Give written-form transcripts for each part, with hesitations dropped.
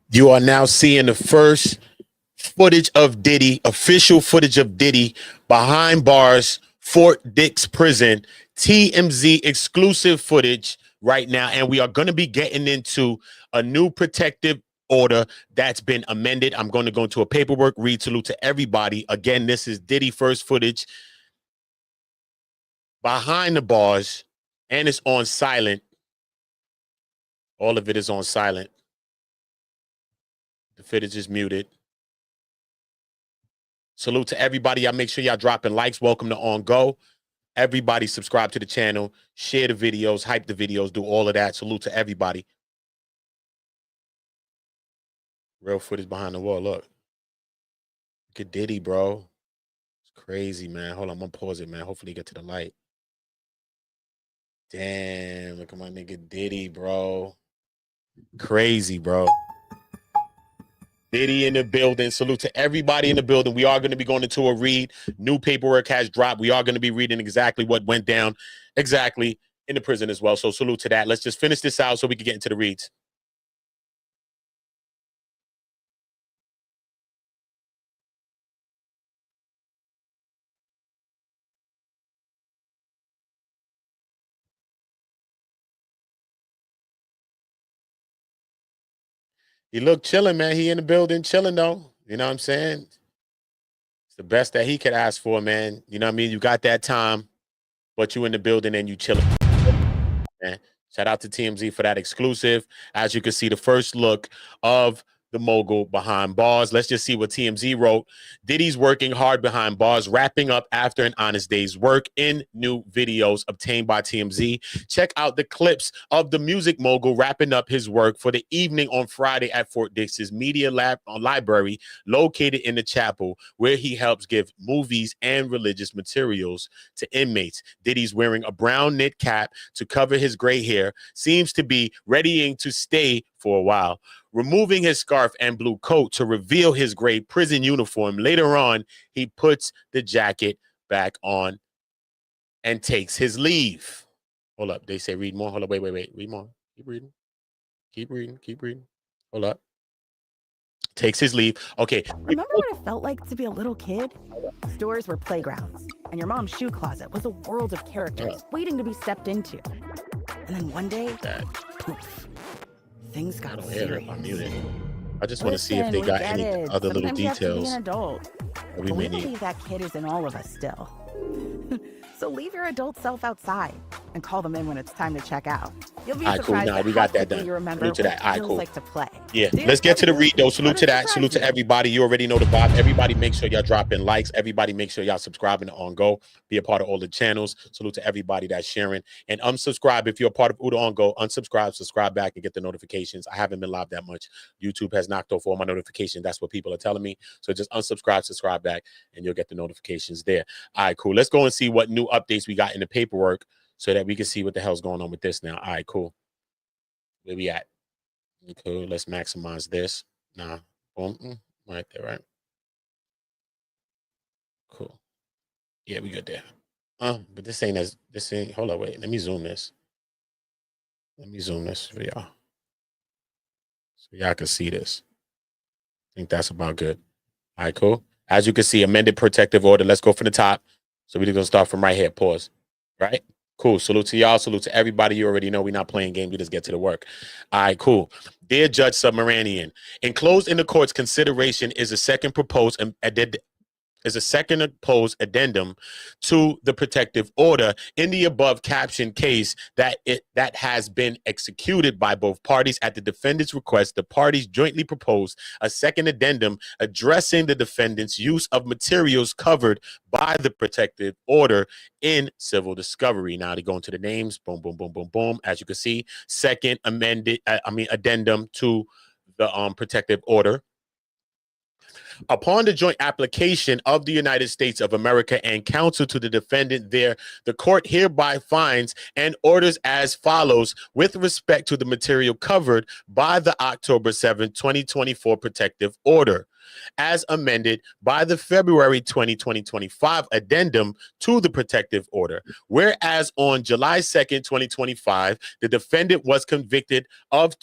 You are now seeing the first footage of Diddy, official footage of Diddy behind bars, Fort Dix prison, TMZ exclusive footage right now. And we are going to be getting into a new protective order that's been amended. I'm going to go into a paperwork read. Salute to everybody. Again, this is Diddy first footage behind the bars, and it's on silent. All of it is on silent. The footage is muted. Salute to everybody. Y'all make sure y'all dropping likes. Welcome to On Go. Everybody subscribe to the channel, share the videos, hype the videos, do all of that. Salute to everybody. Real footage behind the wall. Look at Diddy, bro. It's crazy, man. Hold on, I'm gonna pause it, man. Hopefully get to the light. Damn, look at my nigga Diddy, bro. Crazy, bro. Diddy in the building. Salute to everybody in the building. We are going to be going into a read. New paperwork has dropped. We are going to be reading exactly what went down exactly in the prison as well. So salute to that. Let's just finish this out so we can get into the reads. He looked chilling, man. He in the building chilling, though. You know what I'm saying? It's the best that he could ask for, man. You know what I mean? You got that time, but you in the building and you chilling, man. Shout out to TMZ for that exclusive. As you can see, the first look of the mogul behind bars. Let's just see what TMZ wrote. Diddy's working hard behind bars, wrapping up after an honest day's work in new videos obtained by TMZ. Check out the clips of the music mogul wrapping up his work for the evening on Friday at Fort Dix's media library located in the chapel, where he helps give movies and religious materials to inmates. Diddy's wearing a brown knit cap to cover his gray hair, seems to be readying to stay for a while, removing his scarf and blue coat to reveal his gray prison uniform. Later on, he puts the jacket back on and takes his leave. Hold up. They say read more. Hold up. Wait. Read more. Keep reading. Keep reading. Hold up. Takes his leave. Okay. Remember what it felt like to be a little kid? Stores were playgrounds, and your mom's shoe closet was a world of characters waiting to be stepped into. And then one day, poof, things got serious. I'm muted. I just want to see if they got any other little details. You have to be an adult. That we may need. Believe that kid is in all of us still. So leave your adult self outside and call them in when it's time to check out. You'll be surprised at we how got that quickly done. you remember Salute to that. what it feels like to play. Yeah, let's get to the read, though. Salute to that. Salute to everybody. You already know the vibe. Everybody make sure y'all dropping likes. Everybody make sure y'all subscribing to On Go. Be a part of all the channels. Salute to everybody that's sharing. And unsubscribe if you're a part of Uda On Go. Unsubscribe, subscribe back, and get the notifications. I haven't been live that much. YouTube has knocked off all my notifications. That's what people are telling me. So just unsubscribe, subscribe back, and you'll get the notifications there. All right, cool. Let's go and see what new updates we got in the paperwork so that we can see what the hell's going on with this now. All right, cool. Where we at? Okay, let's maximize this. Nah, boom, right there, right? Cool. Yeah, we good there. But this ain't as this ain't. Hold on, wait. Let me zoom this. Let me zoom this for y'all, so y'all can see this. I think that's about good. All right, cool. As you can see, amended protective order. Let's go from the top. So we're gonna start from right here. Pause. Right. Cool. Salute to y'all. Salute to everybody. You already know we're not playing games. We just get to the work. All right, cool. Dear Judge Submarinian, enclosed in the court's consideration is a second proposed addendum to the protective order in the above captioned case that has been executed by both parties at the defendant's request. The parties jointly proposed a second addendum addressing the defendant's use of materials covered by the protective order in civil discovery. Now to go into the names, boom, boom, boom, boom, boom. As you can see, second addendum to the protective order. Upon the joint application of the United States of America and counsel to the defendant there, the court hereby finds and orders as follows with respect to the material covered by the October 7, 2024 protective order, as amended by the February 2025 addendum to the protective order. Whereas on July 2nd, 2025, the defendant was convicted of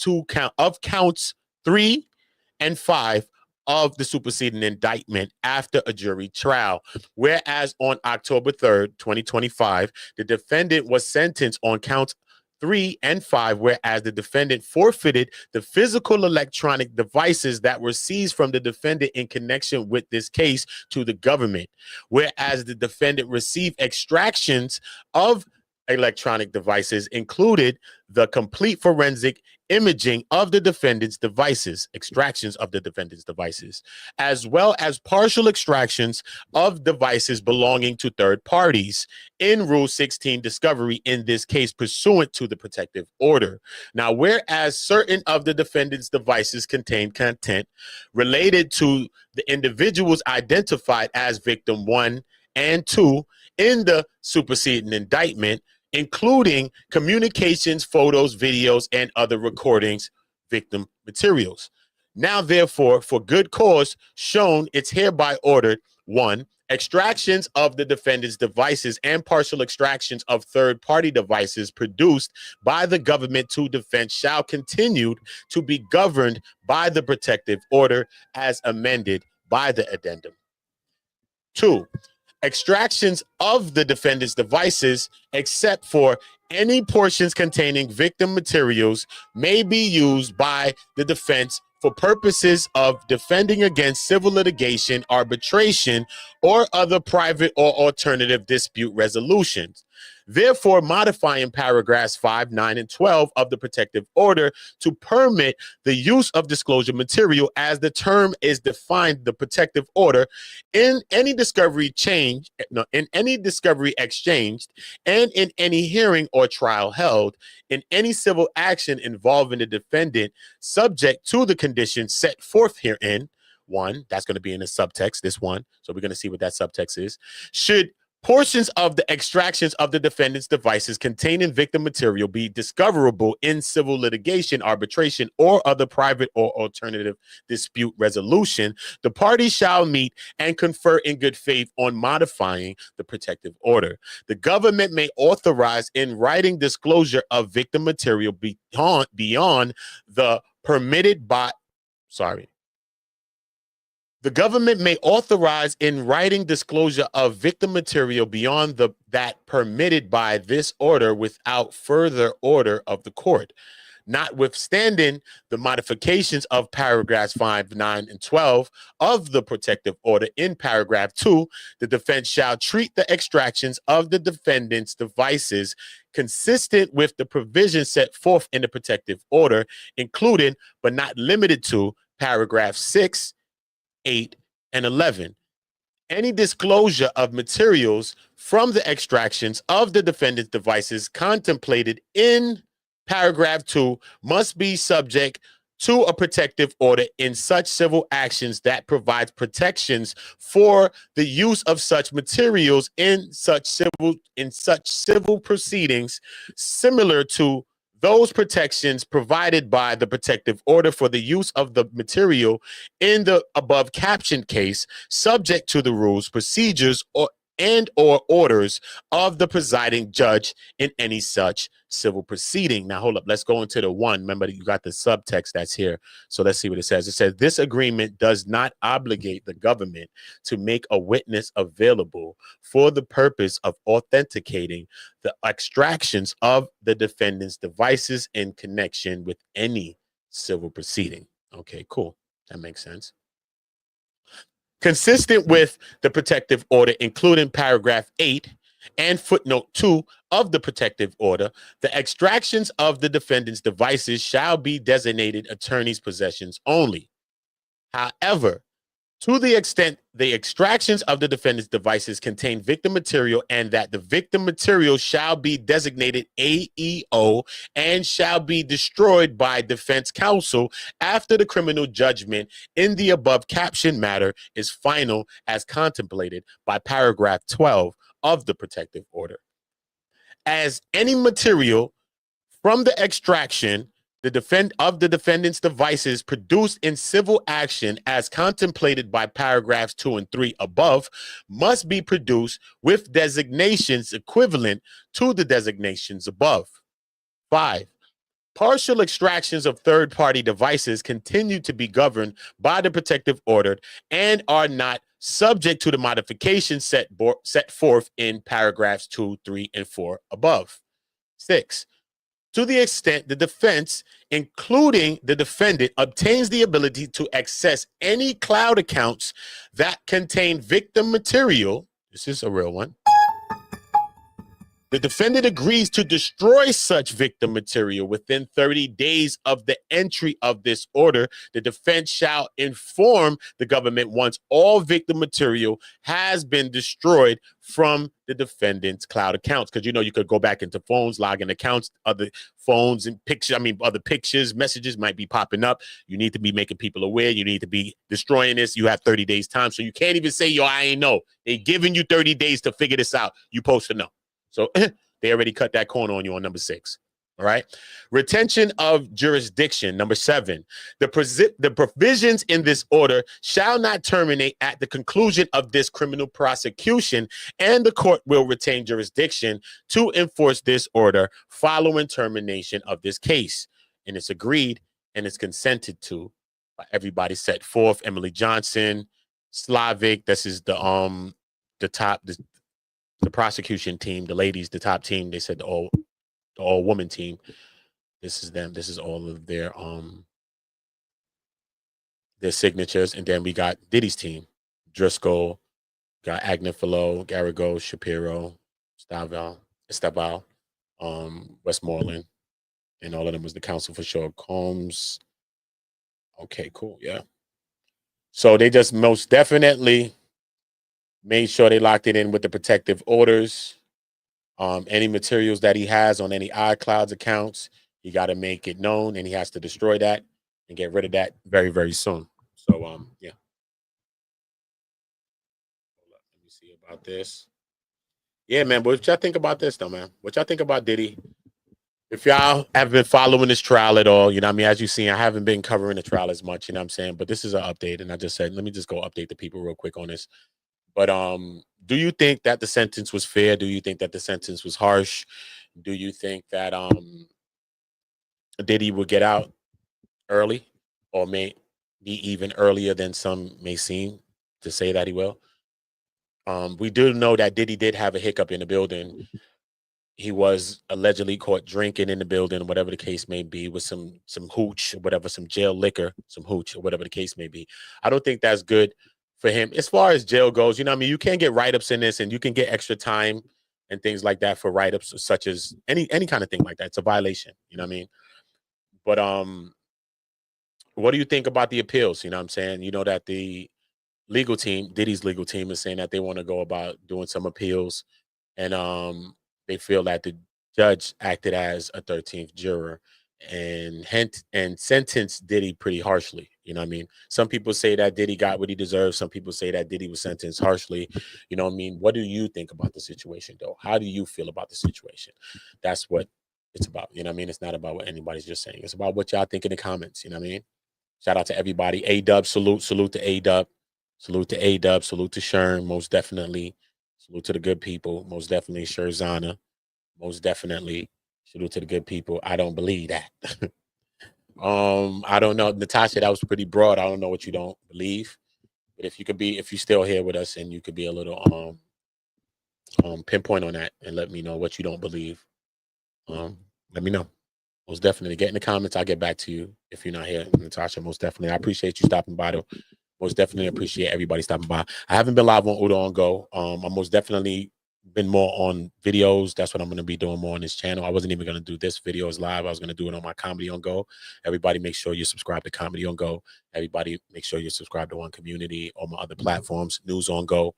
counts 3 and 5 of the superseding indictment after a jury trial. Whereas on October 3rd, 2025, the defendant was sentenced on counts 3 and 5, whereas the defendant forfeited the physical electronic devices that were seized from the defendant in connection with this case to the government, whereas the defendant received extractions of electronic devices, included the complete forensic imaging of the defendant's devices, extractions of the defendant's devices, as well as partial extractions of devices belonging to third parties in Rule 16 discovery in this case pursuant to the protective order. Now, whereas certain of the defendant's devices contain content related to the individuals identified as victim 1 and 2 in the superseding indictment, including communications, photos, videos, and other recordings, victim materials. Now, therefore, for good cause shown, it's hereby ordered: 1, extractions of the defendant's devices and partial extractions of third-party devices produced by the government to defense shall continue to be governed by the protective order as amended by the addendum. 2, extractions of the defendant's devices, except for any portions containing victim materials, may be used by the defense for purposes of defending against civil litigation, arbitration, or other private or alternative dispute resolutions. Therefore, modifying paragraphs 5, 9, and 12 of the protective order to permit the use of disclosure material as the term is defined, the protective order, in any discovery exchanged, and in any hearing or trial held, in any civil action involving the defendant, subject to the conditions set forth herein. 1, that's going to be in the subtext, this one. So we're going to see what that subtext is. Should portions of the extractions of the defendant's devices containing victim material be discoverable in civil litigation, arbitration, or other private or alternative dispute resolution, the parties shall meet and confer in good faith on modifying the protective order. The government may authorize in writing disclosure of victim material beyond the permitted by, The government may authorize in writing disclosure of victim material beyond that permitted by this order without further order of the court. Notwithstanding the modifications of paragraphs 5, 9, and 12 of the protective order, in paragraph 2, the defense shall treat the extractions of the defendant's devices consistent with the provisions set forth in the protective order, including but not limited to paragraph 6, 8, and 11. Any disclosure of materials from the extractions of the defendant's devices contemplated in paragraph 2 must be subject to a protective order in such civil actions that provides protections for the use of such materials in such civil proceedings, similar to those protections provided by the protective order for the use of the material in the above captioned case, subject to the rules, procedures, or orders of the presiding judge in any such civil proceeding. Now, hold up. Let's go into the 1. Remember that you got the subtext that's here. So let's see what it says. It says, this agreement does not obligate the government to make a witness available for the purpose of authenticating the extractions of the defendant's devices in connection with any civil proceeding. Okay, cool. That makes sense. Consistent with the protective order, including paragraph 8 and footnote 2 of the protective order, the extractions of the defendant's devices shall be designated attorney's possessions only. However, To the extent the extractions of the defendant's devices contain victim material and that the victim material shall be designated AEO and shall be destroyed by defense counsel after the criminal judgment in the above caption matter is final as contemplated by paragraph 12 of the protective order. As any material from the extraction the defendant's devices produced in civil action as contemplated by paragraphs 2 and 3 above must be produced with designations equivalent to the designations above. 5. Partial extractions of third-party devices continue to be governed by the protective order and are not subject to the modifications set forth in paragraphs 2, 3, and 4 above. 6. To the extent the defense, including the defendant, obtains the ability to access any cloud accounts that contain victim material, this is a real one, the defendant agrees to destroy such victim material within 30 days of the entry of this order. The defense shall inform the government once all victim material has been destroyed from the defendant's cloud accounts. Because, you know, you could go back into phones, log in accounts, other phones and pictures. I mean, other pictures, messages might be popping up. You need to be making people aware. You need to be destroying this. You have 30 days time. So you can't even say, yo, I ain't know. They giving you 30 days to figure this out. You supposed to know. So they already cut that corner on you on number 6. All right. Retention of jurisdiction. Number 7. The provisions in this order shall not terminate at the conclusion of this criminal prosecution, and the court will retain jurisdiction to enforce this order following termination of this case. And it's agreed and it's consented to by everybody set forth. Emily Johnson, Slavic. This is the prosecution team, the ladies, the top team. They said the all woman team. This is them. This is all of their signatures. And then we got Diddy's team. Driscoll, got Agnifilo, Geragos, Shapiro, Estaval, Westmoreland, and all of them was the counsel for sure. Combs. Okay, cool. Yeah. So they just most definitely made sure they locked it in with the protective orders. Any materials that he has on any iClouds accounts, he got to make it known, and he has to destroy that and get rid of that very, very soon. So, yeah. Let me see about this. Yeah, man. What y'all think about this, though, man? What y'all think about Diddy? If y'all have been following this trial at all, you know what I mean? As you see, I haven't been covering the trial as much, you know what I'm saying? But this is an update, and I just said, let me just go update the people real quick on this. But do you think that the sentence was fair? Do you think that the sentence was harsh? Do you think that Diddy would get out early, or may be even earlier than some may seem to say that he will? We do know that Diddy did have a hiccup in the building. He was allegedly caught drinking in the building, whatever the case may be, with some hooch, or whatever, some jail liquor, some hooch, or whatever the case may be. I don't think that's good for him. As far as jail goes, you know what I mean? You can't get write-ups in this, and you can get extra time and things like that for write-ups, such as any kind of thing like that. It's a violation, you know what I mean? But what do you think about the appeals? You know what I'm saying? You know that the legal team, Diddy's legal team, is saying that they want to go about doing some appeals, and they feel that the judge acted as a 13th juror and sentenced Diddy pretty harshly. You know what I mean? Some people say that Diddy got what he deserved. Some people say that Diddy was sentenced harshly. You know what I mean? What do you think about the situation, though? How do you feel about the situation? That's what it's about. You know what I mean? It's not about what anybody's just saying. It's about what y'all think in the comments. You know what I mean? Shout out to everybody. A-Dub, salute to A-Dub. Salute to A-Dub. Salute to Sherm, most definitely. Salute to the good people. Most definitely Sherzana. Most definitely. Salute to the good people. I don't believe that. I don't know. Natasha, that was pretty broad. I don't know what you don't believe. But if you're still here with us, and you could be a little pinpoint on that and let me know what you don't believe. Let me know. Most definitely. Get in the comments. I'll get back to you if you're not here. Natasha, most definitely. I appreciate you stopping by, though. Most definitely appreciate everybody stopping by. I haven't been live on Udo on Go. I'm most definitely been more on videos. That's what I'm going to be doing more on this channel. I wasn't even going to do this video as live. I was going to do it on my Comedy on Go. Everybody make sure you subscribe to Comedy on Go. Everybody make sure you subscribe to One Community, on my other platforms, News on Go.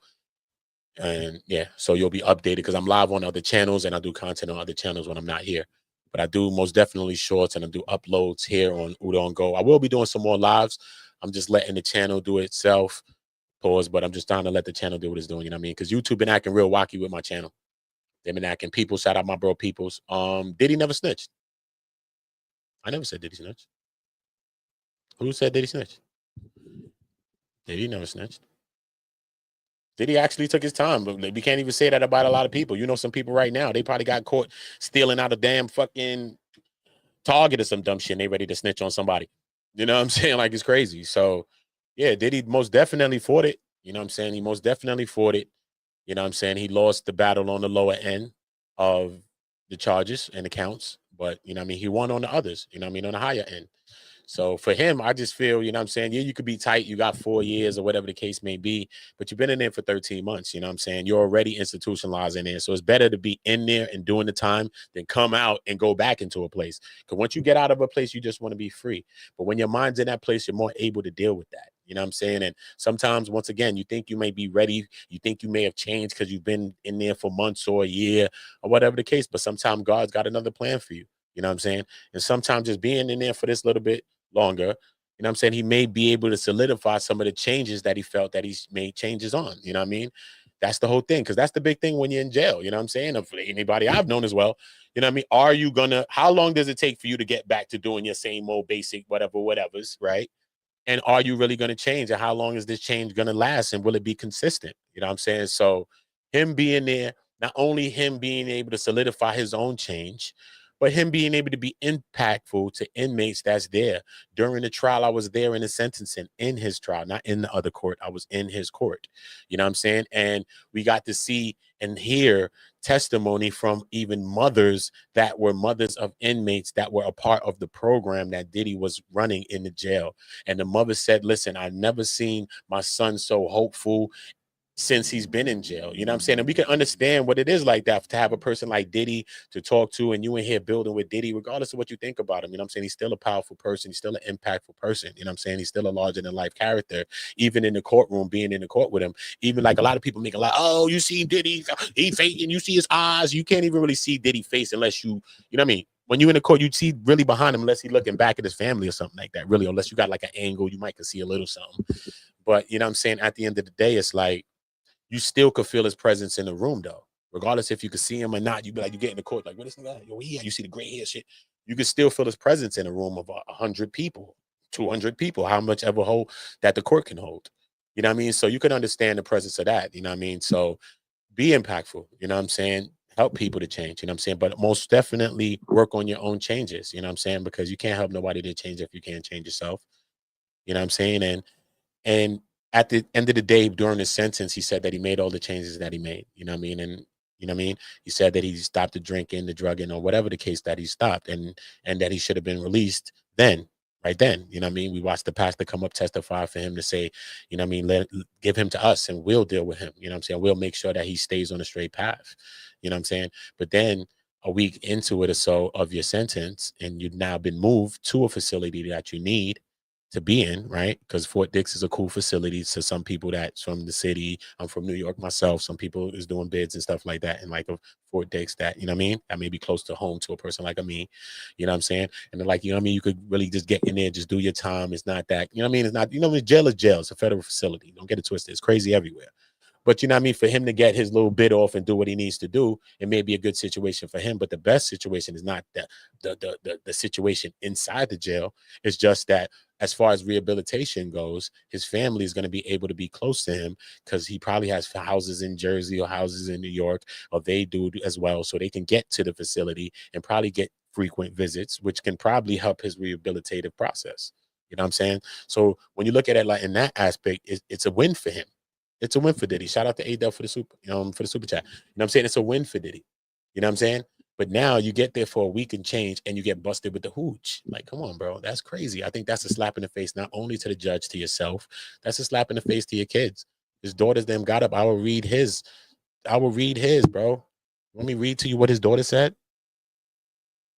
And yeah, so you'll be updated because I'm live on other channels and I do content on other channels when I'm not here. But I do most definitely shorts and I do uploads here on Udo on Go. I will be doing some more lives. I'm just letting the channel do it itself. Pause, but I'm just trying to let the channel do what it's doing, you know what I mean? Because YouTube been acting real wacky with my channel. They've been acting people. Shout out my bro Peoples. Diddy never snitched. I never said Diddy snitched. Who said Diddy snitched? Diddy never snitched. Diddy actually took his time, but we can't even say that about a lot of people. You know, some people right now, they probably got caught stealing out a damn fucking Target or some dumb shit and they ready to snitch on somebody. You know what I'm saying? Like, it's crazy. So, yeah, Diddy most definitely fought it. You know what I'm saying? He most definitely fought it. You know what I'm saying? He lost the battle on the lower end of the charges and the counts, but, you know what I mean? He won on the others, you know what I mean? On the higher end. So for him, I just feel, you know what I'm saying? Yeah, you could be tight. You got 4 years or whatever the case may be, but you've been in there for 13 months. You know what I'm saying? You're already institutionalized in there. So it's better to be in there and doing the time than come out and go back into a place. Because once you get out of a place, you just want to be free. But when your mind's in that place, you're more able to deal with that. You know what I'm saying? And sometimes, once again, you think you may be ready. You think you may have changed because you've been in there for months or a year or whatever the case. But sometimes God's got another plan for you. You know what I'm saying? And sometimes just being in there for this little bit longer, you know what I'm saying, he may be able to solidify some of the changes that he felt that he's made changes on. You know what I mean? That's the whole thing, because that's the big thing when you're in jail. You know what I'm saying? Of anybody I've known as well, you know what I mean? Are you gonna, how long does it take for you to get back to doing your same old basic whatever's, right? And are you really going to change? And how long is this change going to last? And will it be consistent? You know what I'm saying? So him being there, not only him being able to solidify his own change, but him being able to be impactful to inmates that's there. During the trial, I was there in the sentencing, in his trial, not in the other court. I was in his court. You know what I'm saying? And we got to see and hear testimony from even mothers that were mothers of inmates that were a part of the program that Diddy was running in the jail. And the mother said, listen, I've never seen my son so hopeful since he's been in jail. You know what I'm saying? And we can understand what it is like that, to have a person like Diddy to talk to, and you in here building with Diddy, regardless of what you think about him. You know what I'm saying? He's still a powerful person. He's still an impactful person. You know what I'm saying? He's still a larger than life character, even in the courtroom, being in the court with him. Even like a lot of people make a lot, oh, you see Diddy, he faking, you see his eyes. You can't even really see Diddy face unless you know what I mean? When you in the court, you see really behind him, unless he's looking back at his family or something like that, really, unless you got like an angle, you might can see a little something. But you know what I'm saying? At the end of the day, it's like, you still could feel his presence in the room, though. Regardless if you could see him or not, you'd be like, you get in the court, like, what is that? Yo, yeah, you see the gray hair shit. You could still feel his presence in a room of 100 people, 200 people, how much ever hold that the court can hold. You know what I mean? So you can understand the presence of that. You know what I mean? So be impactful. You know what I'm saying? Help people to change. You know what I'm saying? But most definitely work on your own changes. You know what I'm saying? Because you can't help nobody to change if you can't change yourself. You know what I'm saying? And at the end of the day, during his sentence, he said that he made all the changes that he made. You know what I mean? And you know what I mean? He said that he stopped the drinking, the drugging, or whatever the case that he stopped, and that he should have been released then, right then. You know what I mean? We watched the pastor come up, testify for him to say, you know what I mean, give him to us and we'll deal with him. You know what I'm saying? We'll make sure that he stays on the straight path. You know what I'm saying? But then a week into it or so of your sentence, and you've now been moved to a facility that you need to be in, right? Because Fort Dix is a cool facility to some people that's from the city. I'm from New York myself. Some people is doing bids and stuff like that, and like a Fort Dix that, you know what I mean, that may be close to home to a person like me. You know what I'm saying? And then, like, you know what I mean, you could really just get in there, just do your time. It's not that, you know what I mean? It's not, you know, jail is jail. It's a federal facility. Don't get it twisted. It's crazy everywhere. But you know what I mean? For him to get his little bit off and do what he needs to do, it may be a good situation for him. But the best situation is not the situation inside the jail. It's just that as far as rehabilitation goes, his family is going to be able to be close to him because he probably has houses in Jersey or houses in New York, or they do as well. So they can get to the facility and probably get frequent visits, which can probably help his rehabilitative process. You know what I'm saying? So when you look at it like in that aspect, it's a win for him. It's a win for Diddy. Shout out to Adele for the super chat. You know what I'm saying? It's a win for Diddy. You know what I'm saying? But now you get there for a week and change and you get busted with the hooch. Like, come on, bro. That's crazy. I think that's a slap in the face, not only to the judge, to yourself. That's a slap in the face to your kids. His daughters them got up. I will read his I will read his, bro. Let me read to you what his daughter said.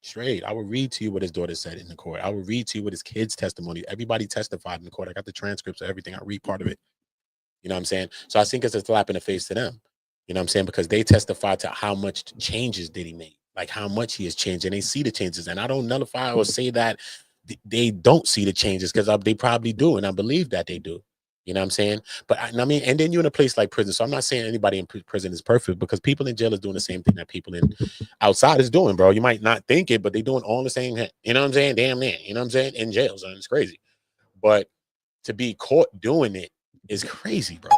Straight. I will read to you what his daughter said in the court. I will read to you what his kids' testimony. Everybody testified in the court. I got the transcripts of everything. I read part of it. You know what I'm saying? So I think it's a slap in the face to them. You know what I'm saying? Because they testified to how much changes did he make, like how much he has changed, and they see the changes. And I don't nullify or say that they don't see the changes, because they probably do, and I believe that they do. You know what I'm saying? But I mean, and then you're in a place like prison. So I'm not saying anybody in prison is perfect, because people in jail is doing the same thing that people in outside is doing, bro. You might not think it, but they doing all the same. You know what I'm saying? Damn near. You know what I'm saying? In jail, son, it's crazy. But to be caught doing it is crazy, bro.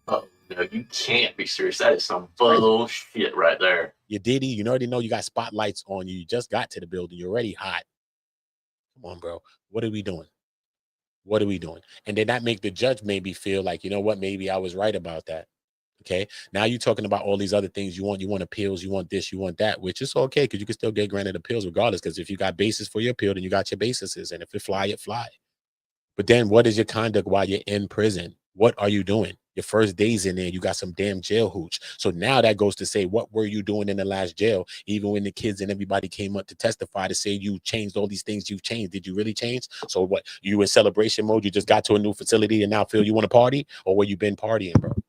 Oh no, you can't be serious. That is some bullshit right there. You Diddy, you already know you got spotlights on you. You just got to the building. You're already hot. Come on, bro. What are we doing? What are we doing? And then that make the judge maybe feel like, you know what, maybe I was right about that. Okay. Now you're talking about all these other things you want. You want appeals, you want this, you want that, which is okay, because you can still get granted appeals regardless. Because if you got basis for your appeal, then you got your bases. And if it fly, it fly. But then what is your conduct while you're in prison? What are you doing? Your first days in there, you got some damn jail hooch. So now that goes to say, what were you doing in the last jail? Even when the kids and everybody came up to testify to say you changed all these things you've changed. Did you really change? So what, you in celebration mode? You just got to a new facility and now feel you want to party? Or where you been partying, bro? You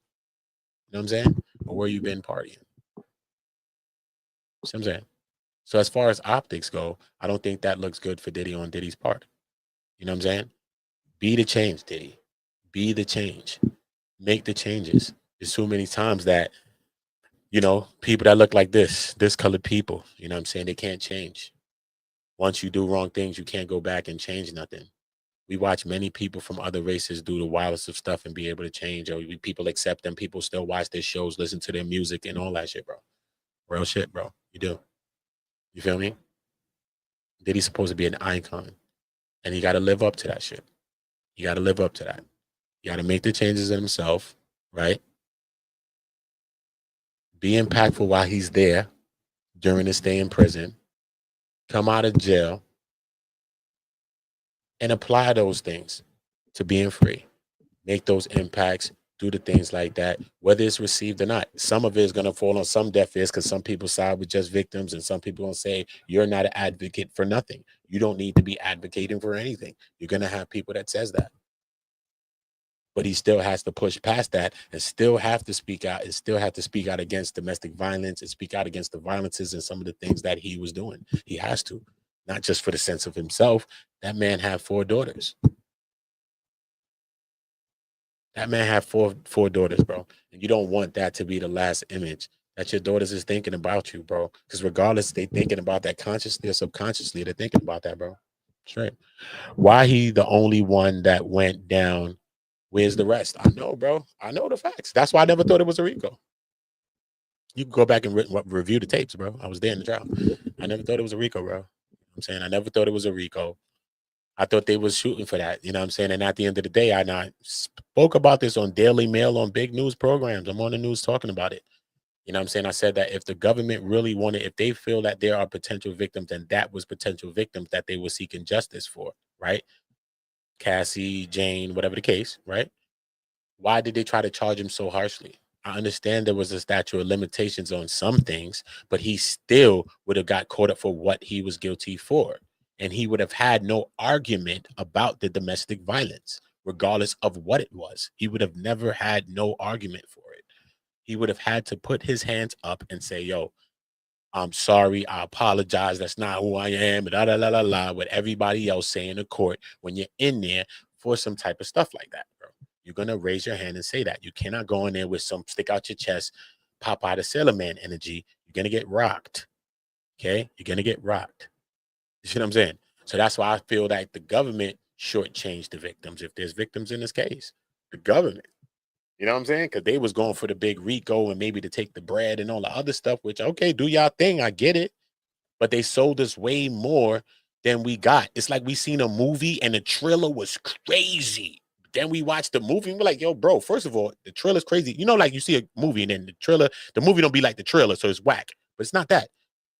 know what I'm saying? Or where you been partying? You know what I'm saying? So as far as optics go, I don't think that looks good for Diddy on Diddy's part. You know what I'm saying? Be the change, Diddy. Be the change. Make the changes. There's so many times that, you know, people that look like this colored people, you know what I'm saying, they can't change. Once you do wrong things, you can't go back and change nothing. We watch many people from other races do the wildest of stuff and be able to change. Or people accept them. People still watch their shows, listen to their music and all that shit, bro. Real shit, bro. You do. You feel me? Diddy's supposed to be an icon. And you got to live up to that shit. You got to live up to that. You got to make the changes in himself, right? Be impactful while he's there during his stay in prison. Come out of jail and apply those things to being free. Make those impacts, do the things like that, whether it's received or not. Some of it is going to fall on some deaf ears, because some people side with just victims, and some people going to say, you're not an advocate for nothing. You don't need to be advocating for anything. You're going to have people that says that. But he still has to push past that and still have to speak out, and still have to speak out against domestic violence and speak out against the violences and some of the things that he was doing. He has to, not just for the sense of himself. That man had 4 daughters. That man had four daughters, bro. And you don't want that to be the last image that your daughters is thinking about you, bro. Because regardless, they thinking about that consciously or subconsciously, they're thinking about that, bro. Straight. Why he the only one that went down? Where's the rest? I know, bro. I know the facts. That's why I never thought it was a RICO. You can go back and review the tapes, bro. I was there in the trial. I never thought it was a RICO, bro. I'm saying I never thought it was a RICO. I thought they was shooting for that. You know what I'm saying? And at the end of the day, I spoke about this on Daily Mail, on big news programs. I'm on the news talking about it. You know what I'm saying? I said that if the government really wanted, if they feel that there are potential victims, then that was potential victims that they were seeking justice for, right? Cassie, Jane, whatever the case, right? Why did they try to charge him so harshly? I understand there was a statute of limitations on some things, but he still would have got caught up for what he was guilty for. And he would have had no argument about the domestic violence, regardless of what it was. He would have never had no argument for it. He would have had to put his hands up and say, yo, I'm sorry, I apologize, that's not who I am, blah, blah, blah, blah, blah, what everybody else say in the court when you're in there for some type of stuff like that, bro. You're going to raise your hand and say that. You cannot go in there with some stick out your chest, pop out of Sailor Man energy. You're going to get rocked, okay? You're going to get rocked. You see what I'm saying? So that's why I feel like the government shortchanged the victims. If there's victims in this case, the government, you know what I'm saying? Because they was going for the big RICO and maybe to take the bread and all the other stuff, which, okay, do y'all thing. I get it. But they sold us way more than we got. It's like we seen a movie and the trailer was crazy. Then we watched the movie and we're like, yo, bro, first of all, the trailer's crazy. You know, like you see a movie and then the movie don't be like the trailer, so it's whack. But it's not that.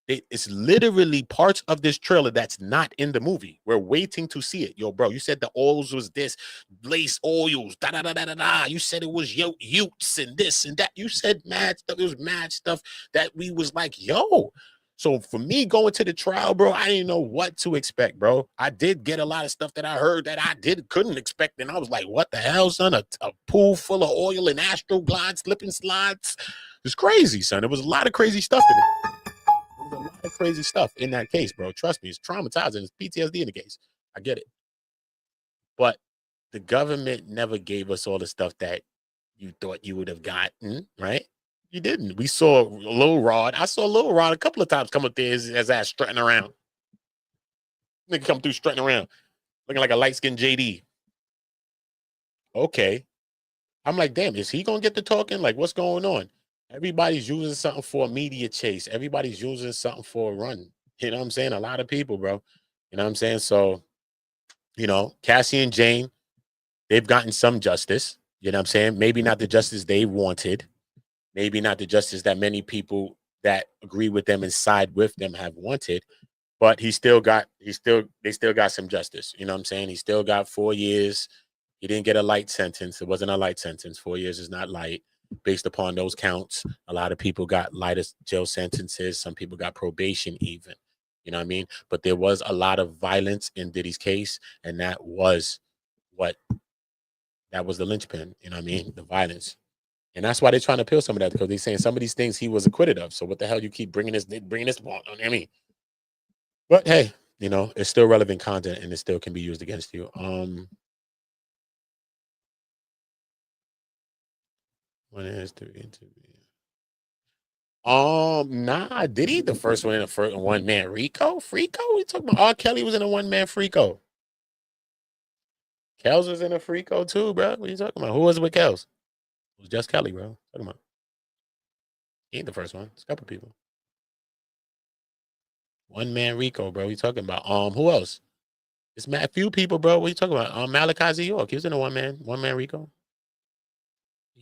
It's literally parts of this trailer that's not in the movie. We're waiting to see it. Yo, bro, you said the oils was this, lace oils, da-da-da-da-da-da. You said it was utes and this and that. You said mad stuff. It was mad stuff that we was like, yo. So for me going to the trial, bro, I didn't know what to expect, bro. I did get a lot of stuff that I heard that I couldn't expect. And I was like, what the hell, son? A pool full of oil and Astroglide slipping slides. It's crazy, son. There was a lot of crazy stuff in it. There's a lot of crazy stuff in that case, bro. Trust me, it's traumatizing. It's PTSD in the case. I get it. But the government never gave us all the stuff that you thought you would have gotten, right? You didn't. We saw Lil Rod. I saw Lil Rod a couple of times come up there as ass strutting around. Nigga come through strutting around, looking like a light-skinned JD. Okay. I'm like, damn, is he gonna get to talking? Like, what's going on? Everybody's using something for a media chase. Everybody's using something for a run. You know what I'm saying? A lot of people, bro. You know what I'm saying? So, you know, Cassie and Jane, they've gotten some justice. You know what I'm saying? Maybe not the justice they wanted. Maybe not the justice that many people that agree with them and side with them have wanted. But they still got some justice. You know what I'm saying? He still got 4 years. He didn't get a light sentence. It wasn't a light sentence. 4 years is not light. Based upon those counts, a lot of people got lighter jail sentences. Some people got probation even. You know what I mean? But there was a lot of violence in Diddy's case, and that was the linchpin. You know what I mean? The violence. And that's why they're trying to appeal some of that, because they're saying some of these things he was acquitted of. So what the hell you keep bringing this on? I mean, but hey, you know, it's still relevant content and it still can be used against you. When is the interview? Nah, Diddy the first one in a one man Freako? We talking about R. Kelly was in a one man Freako. Kels was in a Freako too, bro. What are you talking about? Who was with Kels? It was just Kelly, bro. Talking about. He ain't the first one. It's a couple people. One man Rico, bro. What you talking about? Who else? It's a few people, bro. What you talking about? Malachi Z. York. He was in a one man Rico.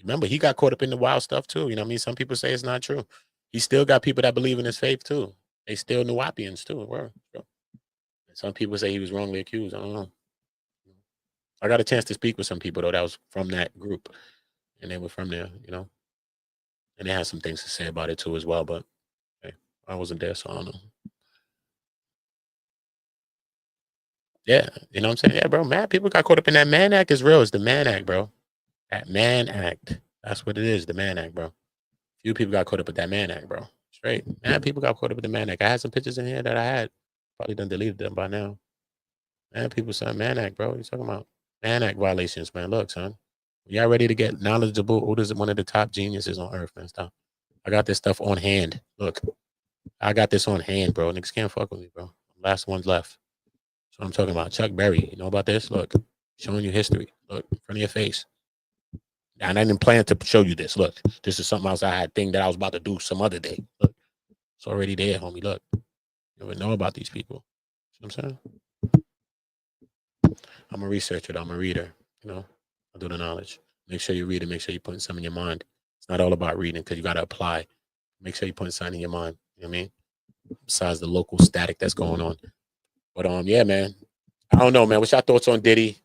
Remember, he got caught up in the wild stuff too. You know what I mean? Some people say it's not true. He still got people that believe in his faith too. They still Nuwapians too. Bro. Some people say he was wrongly accused. I don't know. I got a chance to speak with some people though that was from that group, and they were from there, you know. And they had some things to say about it too as well. But hey, I wasn't there, so I don't know. Yeah, you know what I'm saying? Yeah, bro. Mad people got caught up in that Mann Act is real. It's the Mann Act, bro. That Mann Act. That's what it is, the Mann Act, bro. Few people got caught up with that Mann Act, bro. Straight. Mad people got caught up with the Mann Act. I had some pictures in here that I had. Probably done deleted them by now. Man, people saying Mann Act, bro. What you talking about? Mann Act violations, man. Look, son. Y'all ready to get knowledgeable? Who is one of the top geniuses on earth, man? Stop. I got this stuff on hand. Look. I got this on hand, bro. Niggas can't fuck with me, bro. Last one's left. So I'm talking about Chuck Berry. You know about this? Look. Showing you history. Look. In front of your face. And I didn't plan to show you this. Look. This is something else I had thing that I was about to do some other day. Look. It's already there, homie. Look. You don't know about these people. See what I'm saying? I'm a researcher. I'm a reader. You know, I do the knowledge. Make sure you read it. Make sure you're putting something in your mind. It's not all about reading because you got to apply. Make sure you're putting something in your mind. You know what I mean? Besides the local static that's going on. But yeah, man. I don't know, man. What's your thoughts on Diddy?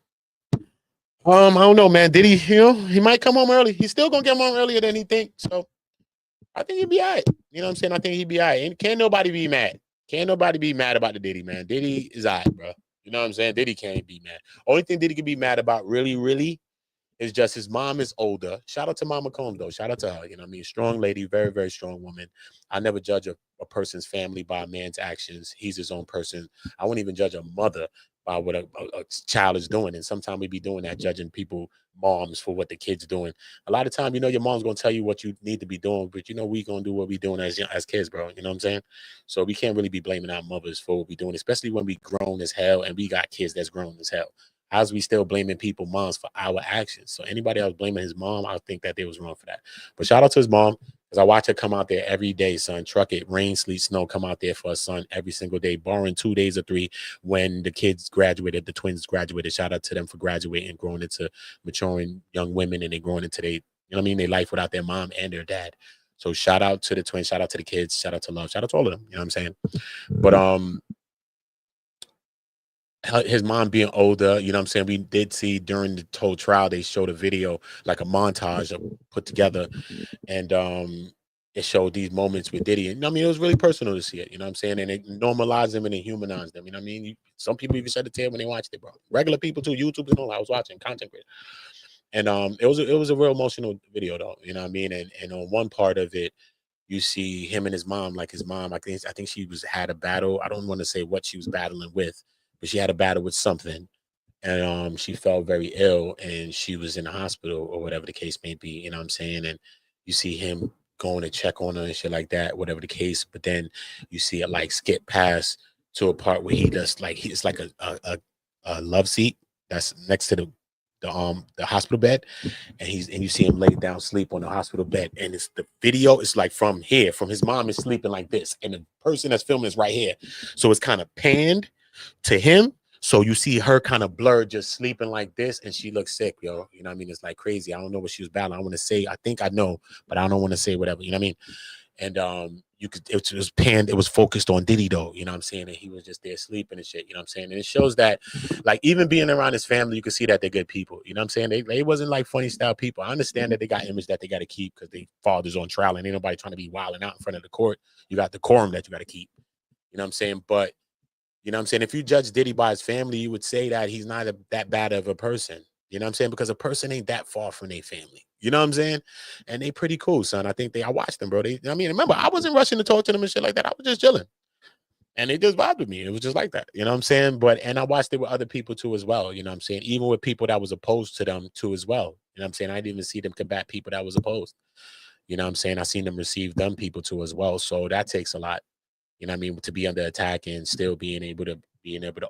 I don't know, man. Diddy, you know, he might come home early. He's still gonna get home earlier than he thinks. So I think he'd be all right. You know what I'm saying? I think he'd be all right. And can't nobody be mad. Can't nobody be mad about the Diddy, man. Diddy is all right, bro. You know what I'm saying? Diddy can't be mad. Only thing Diddy can be mad about really is just his mom is older. Shout out to Mama Combs, though. Shout out to her. You know what I mean? Strong lady, very, very strong woman. I never judge a person's family by a man's actions. He's his own person. I wouldn't even judge a mother by what a child is doing. And sometimes we be doing that, judging people, moms, for what the kid's doing. A lot of time, you know, your mom's going to tell you what you need to be doing, but you know, we going to do what we doing as kids, bro. You know what I'm saying? So we can't really be blaming our mothers for what we doing, especially when we grown as hell and we got kids that's grown as hell. How's we still blaming people, moms, for our actions? So anybody else blaming his mom, I think that they was wrong for that. But shout out to his mom, because I watch her come out there every day, son. Truck it, rain, sleet, snow, come out there for her son every single day, barring 2 days or 3 when the kids graduated, the twins graduated. Shout out to them for graduating and growing into maturing young women, and they growing into their, you know what I mean, their life without their mom and their dad. So shout out to the twins, shout out to the kids, shout out to Love, shout out to all of them. You know what I'm saying? But his mom being older, you know what I'm saying? We did see during the whole trial, they showed a video, like a montage put together, and it showed these moments with Diddy. And I mean, it was really personal to see it, you know what I'm saying? And it normalized them and it humanized them. You know what I mean? Some people even said the tail when they watched it, bro. Regular people too, YouTube and all. I was watching content creators. And it was a real emotional video though, you know what I mean? And on one part of it, you see him and his mom, like his mom, I think she had a battle. I don't want to say what she was battling with, but she had a battle with something. And she felt very ill and she was in the hospital or whatever the case may be, you know what I'm saying? And you see him going to check on her and shit like that, whatever the case. But then you see it like skip past to a part where he does like it's like a love seat that's next to the hospital bed, and you see him laid down sleep on the hospital bed, and it's the video is like from here, from his mom is sleeping like this, and the person that's filming is right here, so it's kind of panned to him, so you see her kind of blurred just sleeping like this, and she looks sick, yo. You know what I mean? It's like crazy. I don't know what she was battling. I want to say, I think I know, but I don't want to say whatever, you know what I mean? And it was panned, it was focused on Diddy though, you know what I'm saying? And he was just there sleeping and shit, you know what I'm saying? And it shows that, like, even being around his family, you can see that they're good people, you know what I'm saying? They wasn't like funny style people. I understand that they got image that they got to keep because they father's on trial and ain't nobody trying to be wilding out in front of the court. You got decorum that you got to keep, you know what I'm saying? But you know what I'm saying? If you judge Diddy by his family, you would say that he's not that bad of a person. You know what I'm saying? Because a person ain't that far from their family. You know what I'm saying? And they pretty cool, son. I think I watched them, bro. I mean, remember, I wasn't rushing to talk to them and shit like that. I was just chilling. And they just vibed with me. It was just like that. You know what I'm saying? And I watched it with other people too as well. You know what I'm saying? Even with people that was opposed to them too as well. You know what I'm saying? I didn't even see them combat people that was opposed. You know what I'm saying? I seen them receive them people too as well. So that takes a lot. You know what I mean? To be under attack and still being able to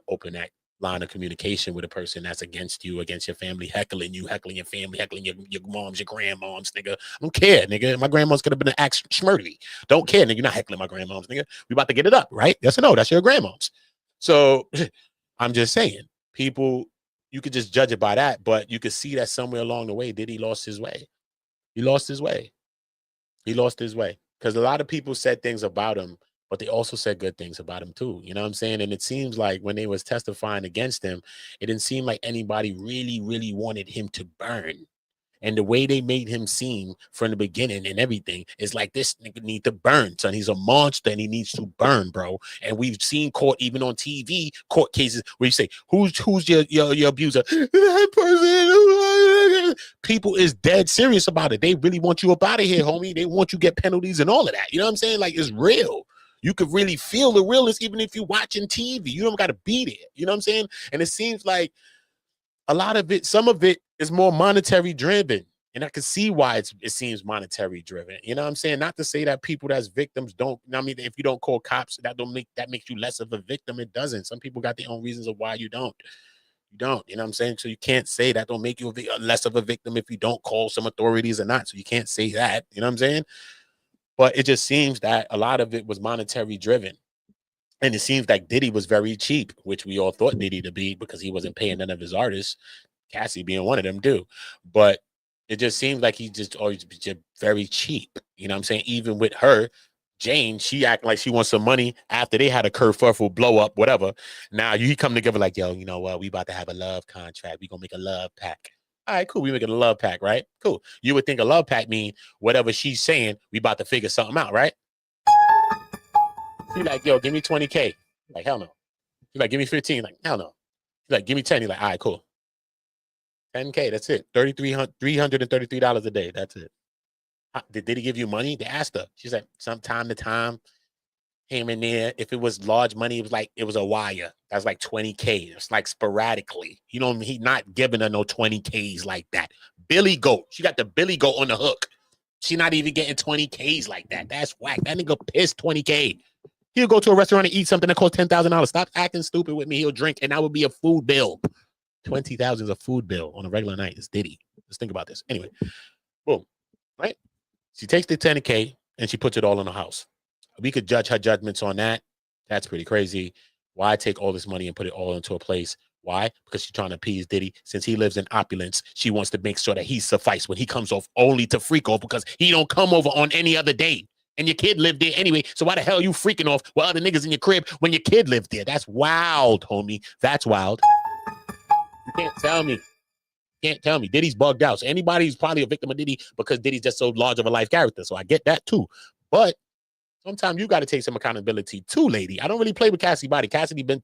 open that line of communication with a person that's against you, against your family, heckling you, heckling your family, heckling your moms, your grandmoms, nigga. I don't care, nigga. My grandma's could have been an axe schmurdy. Don't care, nigga. You're not heckling my grandmoms, nigga. We about to get it up, right? Yes or no? That's your grandmoms. So I'm just saying, people, you could just judge it by that, but you could see that somewhere along the way, Diddy lost his way. He lost his way. He lost his way. Because a lot of people said things about him, but they also said good things about him too. You know what I'm saying? And it seems like when they was testifying against him, it didn't seem like anybody really, really wanted him to burn. And the way they made him seem from the beginning and everything is like, this nigga need to burn, son. He's a monster and he needs to burn, bro. And we've seen court, even on TV, court cases where you say, who's your abuser? That person. People is dead serious about it. They really want you up out of here, homie. They want you to get penalties and all of that. You know what I'm saying? Like, it's real. You could really feel the realness even if you're watching TV. You don't got to be there. You know what I'm saying? And it seems like a lot of it, some of it is more monetary driven. And I can see why it seems monetary driven. You know what I'm saying? Not to say that people that's victims don't, I mean, if you don't call cops, that makes you less of a victim. It doesn't. Some people got their own reasons of why you don't. You don't, you know what I'm saying? So you can't say that don't make you less of a victim if you don't call some authorities or not. So you can't say that, you know what I'm saying? But it just seems that a lot of it was monetary driven. And it seems like Diddy was very cheap, which we all thought Diddy to be because he wasn't paying none of his artists, Cassie being one of them too. But it just seems like he's just always just very cheap. You know what I'm saying? Even with her, Jane, she acting like she wants some money after they had a kerfuffle, blow up, whatever. Now you come together like, yo, you know what? We about to have a love contract. We gonna make a love pack. All right, cool. We making a love pack, right? Cool. You would think a love pack mean whatever she's saying, we about to figure something out, right? She's like, yo, give me 20K. Like, hell no. She's like, give me 15. Like, hell no. She's like, give me 10. He's like, all right, cool. 10K, that's it. $333 a day. That's it. Did he give you money? They asked her. She's like, some time to time, came in there. If it was large money, it was a wire. That's like 20K. It's like sporadically. You know, he not giving her no 20Ks like that. Billy Goat. She got the Billy Goat on the hook. She not even getting 20Ks like that. That's whack. That nigga pissed 20K. He'll go to a restaurant and eat something that costs $10,000. Stop acting stupid with me. He'll drink, and that would be a food bill. 20,000 is a food bill on a regular night. It's Diddy. Let's think about this. Anyway, boom, right? She takes the 10K and she puts it all in the house. We could judge her judgments on that. That's pretty crazy. Why take all this money and put it all into a place Why? Because she's trying to appease Diddy. Since he lives in opulence, she wants to make sure that he suffice when he comes off only to freak off because he don't come over on any other day. And your kid lived there anyway. So why the hell are you freaking off with other niggas in your crib when your kid lived there? That's wild, homie. That's wild. You can't tell me. Can't tell me. Diddy's bugged out. So anybody's probably a victim of Diddy because Diddy's just so large of a life character. So I get that too. But sometimes you got to take some accountability too, lady. I don't really play with Cassie body. Cassie been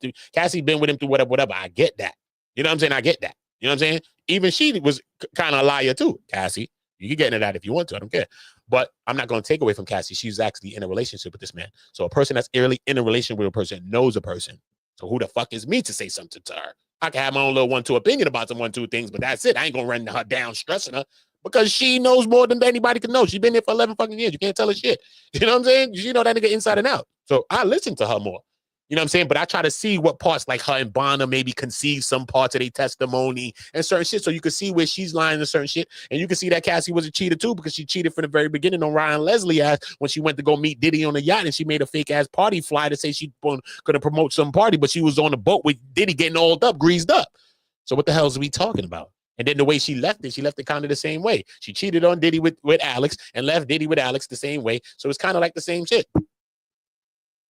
with him through whatever. I get that. You know what I'm saying? I get that. You know what I'm saying? Even she was kind of a liar too, Cassie. You can get into that if you want to. I don't care. But I'm not going to take away from Cassie. She's actually in a relationship with this man. So a person that's really in a relationship with a person knows a person. So who the fuck is me to say something to her? I can have my own little 1-2 opinion about some 1-2 things, but that's it. I ain't going to run her down stressing her because she knows more than anybody can know. She's been there for 11 fucking years. You can't tell her shit. You know what I'm saying? She know that nigga inside and out. So I listen to her more. You know what I'm saying? But I try to see what parts, like her and Bonner maybe conceive some parts of their testimony and certain shit. So you can see where she's lying to certain shit. And you can see that Cassie was a cheater too, because she cheated from the very beginning on Ryan Leslie ass when she went to go meet Diddy on the yacht and she made a fake ass party fly to say she going to promote some party, but she was on the boat with Diddy getting oiled up, greased up. So what the hell is we talking about? And then the way she left it kind of the same way. She cheated on Diddy with Alex and left Diddy with Alex the same way. So it's kind of like the same shit.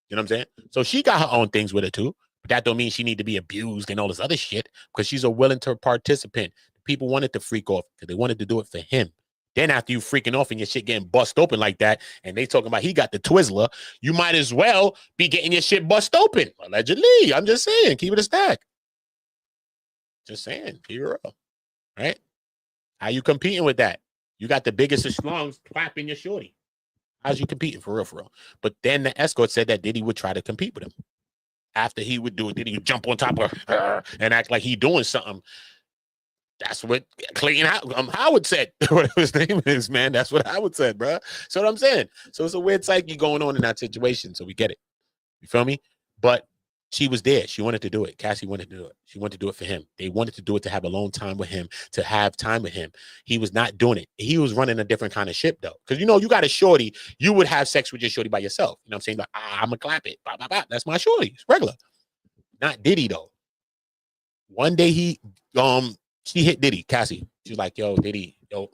You know what I'm saying? So she got her own things with her too. But that don't mean she need to be abused and all this other shit because she's a willing to participant. People wanted to freak off because they wanted to do it for him. Then after you freaking off and your shit getting bust open like that, and they talking about he got the Twizzler, you might as well be getting your shit bust open. Allegedly. I'm just saying, keep it a stack. Just saying, keep it real. Right? How you competing with that? You got the biggest of slungs clapping your shorty. How's you competing for real? But then the escort said that Diddy would try to compete with him. After he would do it, Diddy would jump on top of her and act like he doing something. That's what Clayton Howard said. Whatever his name is, man. That's what Howard said, bro. So what I'm saying. So it's a weird psyche going on in that situation. So we get it. You feel me? But she was there. She wanted to do it. Cassie wanted to do it. She wanted to do it for him. They wanted to do it to have alone time with him, to have time with him. He was not doing it. He was running a different kind of ship, though. Because, you know, you got a shorty. You would have sex with your shorty by yourself. You know what I'm saying? Like, I'm going to clap it. Bah, bah, bah. That's my shorty. It's regular. Not Diddy, though. One day she hit Diddy, Cassie. She was like, yo, Diddy, yo,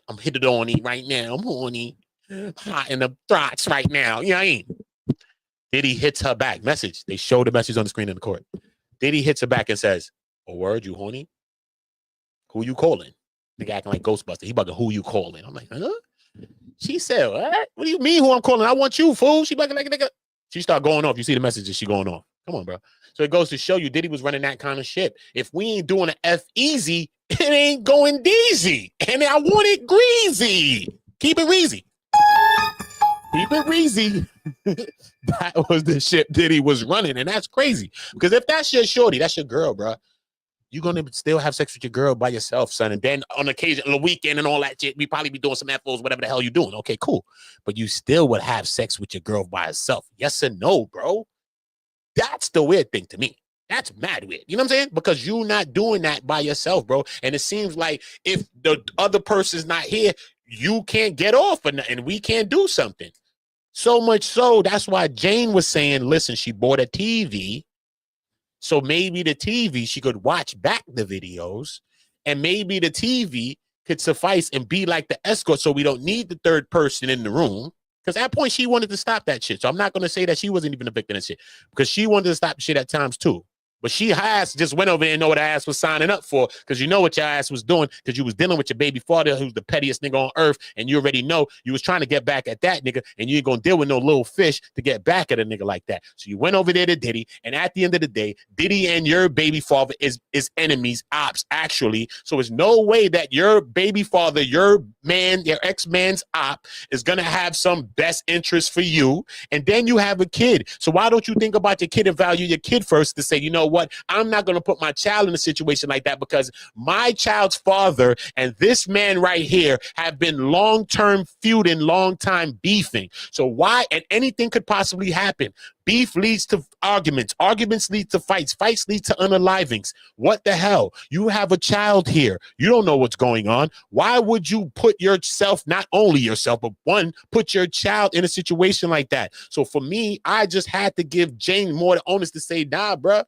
I'm hitting on you right now. I'm horny. Hot in the throats right now. You know what I mean? Diddy hits her back. Message. They show the message on the screen in the court. Diddy hits her back and says, "A word, you horny? Who you calling?" Nigga acting like Ghostbuster. He bugging, who you calling? I'm like, huh? She said, what? What do you mean who I'm calling? I want you, fool. She bugging like a nigga. She start going off. You see the messages, she going off. Come on, bro. So it goes to show you Diddy was running that kind of shit. If we ain't doing an F easy, it ain't going deezy. And I want it greasy. Keep it easy. Keep it easy. That was the shit Diddy was running. And that's crazy. Because if that's your shorty, that's your girl, bro. You're going to still have sex with your girl by yourself, son. And then on occasion, on the weekend and all that shit, we probably be doing some FOs, whatever the hell you're doing. Okay, cool. But you still would have sex with your girl by herself. Yes or no, bro? That's the weird thing to me. That's mad weird. You know what I'm saying? Because you're not doing that by yourself, bro. And it seems like if the other person's not here, you can't get off and we can't do something. So much so, that's why Jane was saying, listen, she bought a TV. So maybe the TV, she could watch back the videos. And maybe the TV could suffice and be like the escort so we don't need the third person in the room. Because at that point, she wanted to stop that shit. So I'm not going to say that she wasn't even a victim of shit. Because she wanted to stop shit at times too. But her ass just went over there and know what her ass was signing up for because you know what your ass was doing because you was dealing with your baby father who's the pettiest nigga on earth and you already know you was trying to get back at that nigga and you ain't gonna deal with no little fish to get back at a nigga like that. So you went over there to Diddy and at the end of the day, Diddy and your baby father is enemies, ops, actually. So there's no way that your baby father, your man, your ex-man's op is gonna have some best interest for you. And then you have a kid. So why don't you think about your kid and value your kid first to say, you know what? I'm not going to put my child in a situation like that because my child's father and this man right here have been long-term feuding, long-time beefing. So why? And anything could possibly happen. Beef leads to arguments. Arguments lead to fights. Fights lead to unalivings. What the hell? You have a child here. You don't know what's going on. Why would you put yourself, not only yourself, but put your child in a situation like that? So for me, I just had to give Jane more the onus to say, nah, bruh.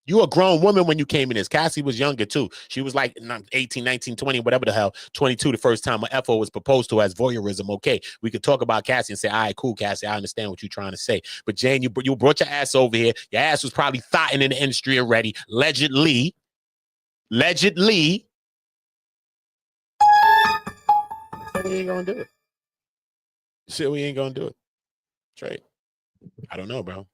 You a grown woman when you came in this. Cassie was younger too. She was like 18, 19, 20, whatever the hell, 22 the first time an FO was proposed to as voyeurism. Okay, we could talk about Cassie and say, all right, cool, Cassie, I understand what you're trying to say. But Jane, you brought your ass over here. Your ass was probably thotting in the industry already, allegedly. So we ain't gonna do it. Shit, we ain't gonna do it. Straight. I don't know, bro.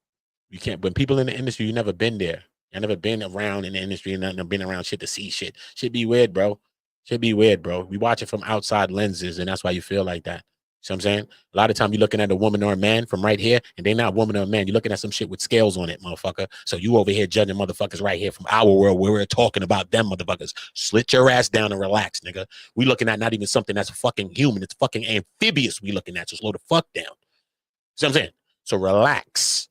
You can't. When people in the industry, you never been there. You never been around in the industry and never been around shit to see shit. Should be weird, bro. Should be weird, bro. We watch it from outside lenses, and that's why you feel like that. See what I'm saying? A lot of time you're looking at a woman or a man from right here, and they not a woman or a man. You're looking at some shit with scales on it, motherfucker. So you over here judging motherfuckers right here from our world where we're talking about them motherfuckers. Slit your ass down and relax, nigga. We looking at not even something that's fucking human. It's fucking amphibious we looking at. So slow the fuck down. See what I'm saying? So relax.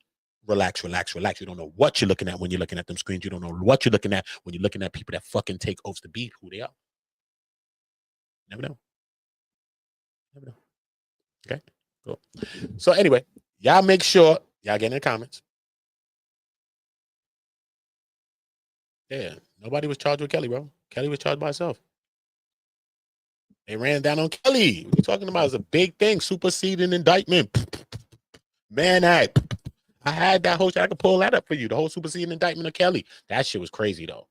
Relax. You don't know what you're looking at when you're looking at them screens. You don't know what you're looking at when you're looking at people that fucking take oaths to be who they are. Never know. Okay, cool. So anyway, y'all make sure y'all get in the comments. Yeah, nobody was charged with Kelly, bro. Kelly was charged by herself. They ran down on Kelly. What are you talking about? It's a big thing. Superseding indictment. Man, I had that whole shit. I could pull that up for you. The whole superseding indictment of Kelly. That shit was crazy, though.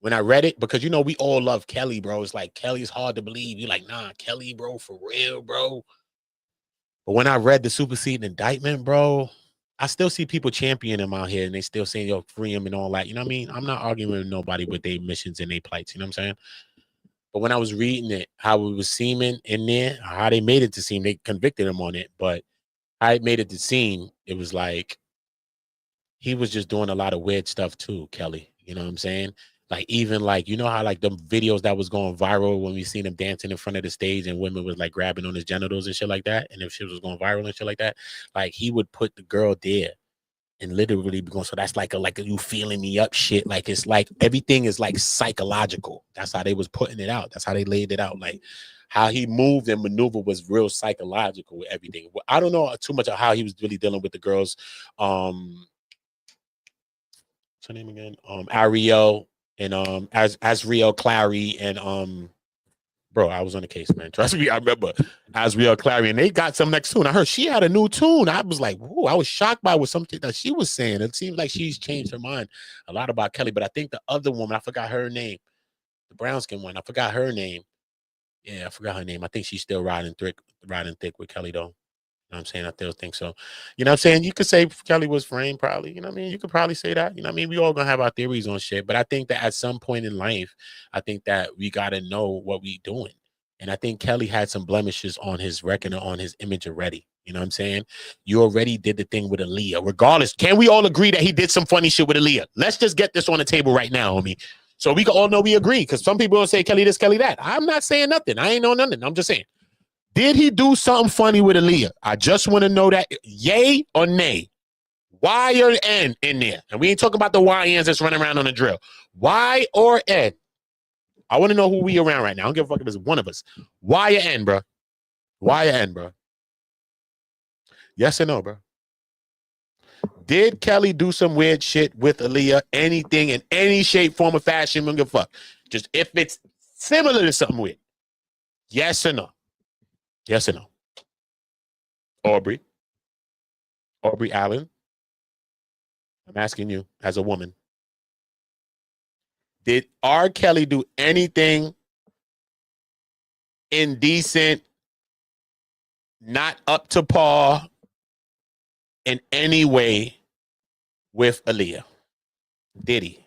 When I read it, because, you know, we all love Kelly, bro. It's like, Kelly's hard to believe. You're like, nah, Kelly, bro, for real, bro. But when I read the superseding indictment, bro, I still see people championing him out here, and they still saying, yo, free him and all that. You know what I mean? I'm not arguing with nobody with their missions and their plights. You know what I'm saying? But when I was reading it, how it was seeming in there, how they made it to seem, they convicted him on it, but I made it to seem, it was like he was just doing a lot of weird stuff too, Kelly. You know what I'm saying? Like, even like, you know how like the videos that was going viral when we seen him dancing in front of the stage and women was like grabbing on his genitals and shit like that. And if shit was going viral and shit like that, like he would put the girl there and literally be going, so that's like a you feeling me up shit. Like, it's like everything is like psychological. That's how they was putting it out. That's how they laid it out. Like, how he moved and maneuvered was real psychological with everything. I don't know too much of how he was really dealing with the girls. What's her name again? Ariel and Asriel Clary and bro, I was on the case, man. Trust me, I remember Asriel Clary, and they got some next tune. I heard she had a new tune. I was like, whoa, I was shocked by what something that she was saying. It seems like she's changed her mind a lot about Kelly, but I think the other woman, I forgot her name, the brown skin one, I forgot her name. Yeah, I forgot her name. I think she's still riding thick with Kelly, though. You know what I'm saying? I still think so. You know what I'm saying? You could say Kelly was framed, probably. You know what I mean? You could probably say that. You know what I mean? We all gonna have our theories on shit. But I think that at some point in life, I think that we gotta know what we doing. And I think Kelly had some blemishes on his record or on his image already. You know what I'm saying? You already did the thing with Aaliyah. Regardless, can we all agree that he did some funny shit with Aaliyah? Let's just get this on the table right now, homie. So we can all know we agree, because some people don't say Kelly this, Kelly that. I'm not saying nothing. I ain't know nothing. I'm just saying. Did he do something funny with Aaliyah? I just want to know that. Yay or nay? Y or N in there? And we ain't talking about the YNs that's running around on the drill. Y or N? I want to know who we around right now. I don't give a fuck if it's one of us. Y or N, bro? Y or N, bro? Yes or no, bro? Did Kelly do some weird shit with Aaliyah? Anything in any shape, form, or fashion? I don't give a fuck. Just if it's similar to something weird. Yes or no? Yes or no? Aubrey Allen, I'm asking you as a woman. Did R. Kelly do anything indecent, not up to par in any way with Aaliyah? Did he?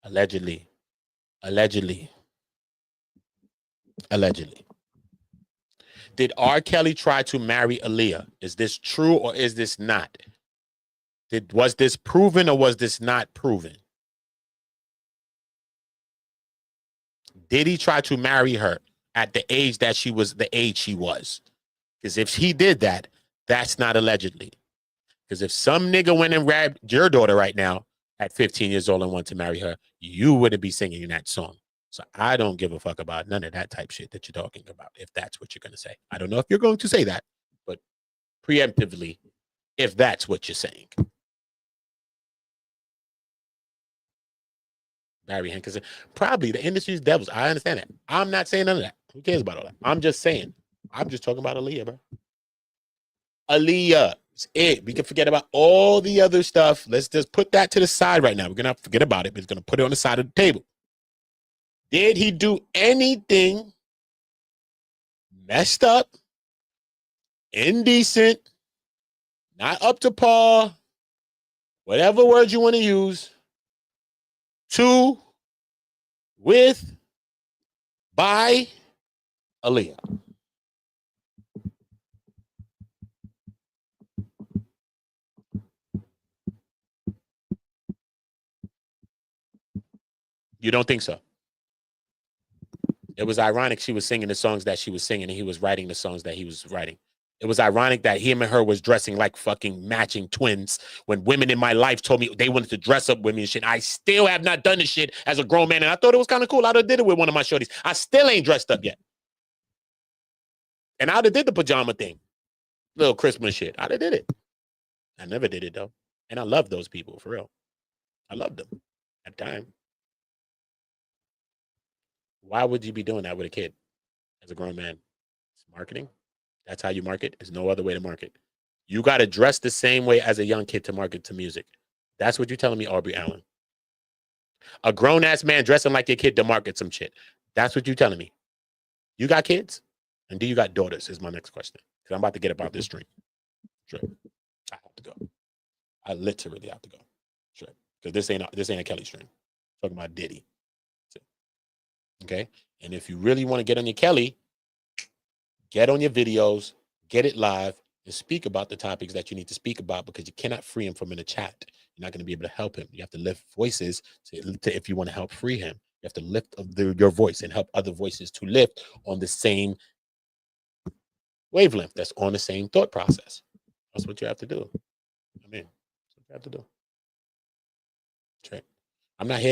Allegedly. Did R. Kelly try to marry Aaliyah? Is this true or is this not? Was this proven or was this not proven? Did he try to marry her at the age that she was, the age she was? Because if he did that, that's not allegedly. Because if some nigga went and grabbed your daughter right now at 15 years old and wanted to marry her, you wouldn't be singing that song. So I don't give a fuck about none of that type shit that you're talking about, if that's what you're going to say. I don't know if you're going to say that, but preemptively, If that's what you're saying. Barry Hankinson. Probably the industry's devils. I understand that. I'm not saying none of that. Who cares about all that? I'm just saying. I'm just talking about Aaliyah, bro. Aaliyah. It's it. We can forget about all the other stuff. Let's just put that to the side right now. We're going to forget about it, but we're going to put it on the side of the table. Did he do anything messed up, indecent, not up to par, whatever word you want to use, to, with, by Aaliyah? You don't think so? It was ironic she was singing the songs that she was singing and he was writing the songs that he was writing. It was ironic that him and her was dressing like fucking matching twins when women in my life told me they wanted to dress up with me and shit. I still have not done this shit as a grown man, and I thought it was kind of cool. I done did it with one of my shorties. I still ain't dressed up yet. And I done did the pajama thing. Little Christmas shit. I done did it. I never did it, though. And I love those people, for real. I loved them at the time. Why would you be doing that with a kid as a grown man? It's marketing. That's how you market. There's no other way to market. You got to dress the same way as a young kid to market to music. That's what you're telling me, Aubrey Allen. A grown-ass man dressing like your kid to market some shit. That's what you're telling me. You got kids? And do you got daughters is my next question. Because I'm about to get about this stream. Sure. I have to go. I literally have to go. Sure. Because this ain't a Kelly stream. I'm talking about Diddy. Okay? And if you really want to get on your Kelly, get on your videos, get it live, and speak about the topics that you need to speak about, because you cannot free him from in a chat. You're not going to be able to help him. You have to lift voices to if you want to help free him. You have to lift your voice and help other voices to lift on the same wavelength, that's on the same thought process. That's what you have to do. I mean, that's what you have to do. Okay. I'm not here